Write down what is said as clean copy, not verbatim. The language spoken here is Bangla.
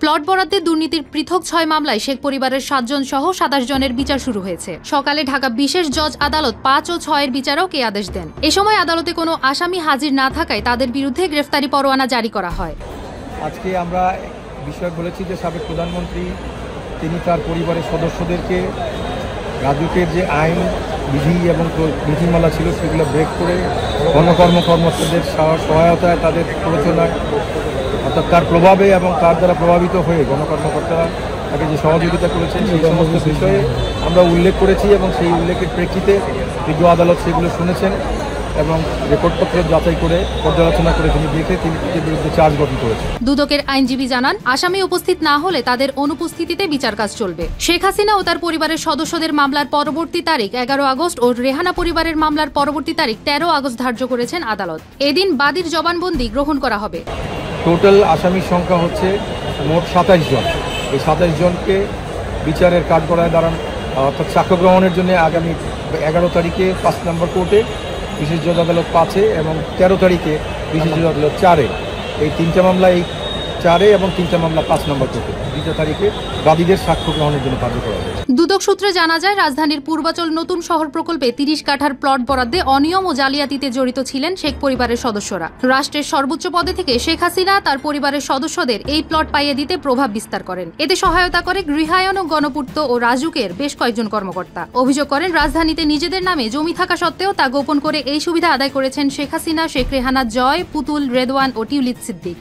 প্লট বরাদ্দে দুর্নীতির পৃথক ৬ মামলায় শেখ পরিবারের ৭ জন সহ ২৭ জনের বিচার শুরু হয়েছে। সকালে ঢাকা বিশেষ জজ আদালত ৫ ও ৬ এর বিচারক এই আদেশ দেন। এ সময় আদালতে কোনো আসামি হাজির না থাকায় তাদের বিরুদ্ধে গ্রেফতারি পরোয়ানা জারি করা হয়। আজকে আমরা বিষয় বলেছি যে সাবেক প্রধানমন্ত্রী তিনি তার পরিবারের সদস্যদেরকে রাজুকের যে আইন বিধি এবং নীতিমালা ছিল সেগুলো ব্রেক করে কর্মকর্তাদের সহায়তায় তাদের প্ররোচনায় অর্থাৎ তার প্রভাবে এবং তার দ্বারা প্রভাবিত হয়ে গণকর্মকর্তারা তাকে যে সহযোগিতা করেছেন সেই সমস্ত বিষয়ে আমরা উল্লেখ করেছি এবং সেই উল্লেখের প্রেক্ষিতে বিজ্ঞ আদালত সেগুলো শুনেছেন এবং রেকর্ডপত্র যাচাই করে পর্যালোচনা করে তিনি দেখে তিনি বিরুদ্ধে চার্জ গঠন করেছেন। দুদকের আইনজীবী জানান, আসামি উপস্থিত না হলে তাদের অনুপস্থিতিতে বিচার কাজ চলবে। শেখ হাসিনা ও তার পরিবারের সদস্যদের মামলার পরবর্তী তারিখ ১১ আগস্ট ও রেহানা পরিবারের মামলার পরবর্তী তারিখ ১৩ আগস্ট ধার্য করেছেন আদালত। এদিন বাদীর জবানবন্দি গ্রহণ করা হবে। টোটাল আসামির সংখ্যা হচ্ছে মোট ২৭ জন। এই ২৭ জনকে বিচারের কাঠগড়ায় দাঁড়ান অর্থাৎ সাক্ষ্য গ্রহণের জন্য আগামী ১১ তারিখে ৫ নম্বর কোর্টে বিশেষ জজ আদালত ৫-এ এবং ১৩ তারিখে বিশেষ জজ আদালত ৪-এ এই ৩টা মামলা এই ৪-এ এবং ৩টা মামলা ৫ নম্বর কোর্টে ২টা তারিখে বাদীদের সাক্ষ্য গ্রহণের জন্য ধার্য করা হয়েছে। দুদক সূত্রে জানা যায়, রাজধানীর পূর্বাচল নতুন শহর প্রকল্পে ৩০ কাঠার প্লট বরাদ্দে অনিয়ম ও জালিয়াতিতে জড়িত ছিলেন শেখ পরিবারের সদস্যরা। রাষ্ট্রের সর্বোচ্চ পদে থেকে শেখ হাসিনা তার পরিবারের সদস্যদের এই প্লট পাইয়ে দিতে প্রভাব বিস্তার করেন। এতে সহায়তা করে গৃহায়ন ও গণপূর্ত ও রাজুকের বেশ কয়েকজন কর্মকর্তা। অভিযোগ করেন, রাজধানীতে নিজেদের নামে জমি থাকা সত্ত্বেও তা গোপন করে এই সুবিধা আদায় করেছেন শেখ হাসিনা, শেখ রেহানা জয়, পুতুল, রেদওয়ান ও টিউলিপ সিদ্দিক।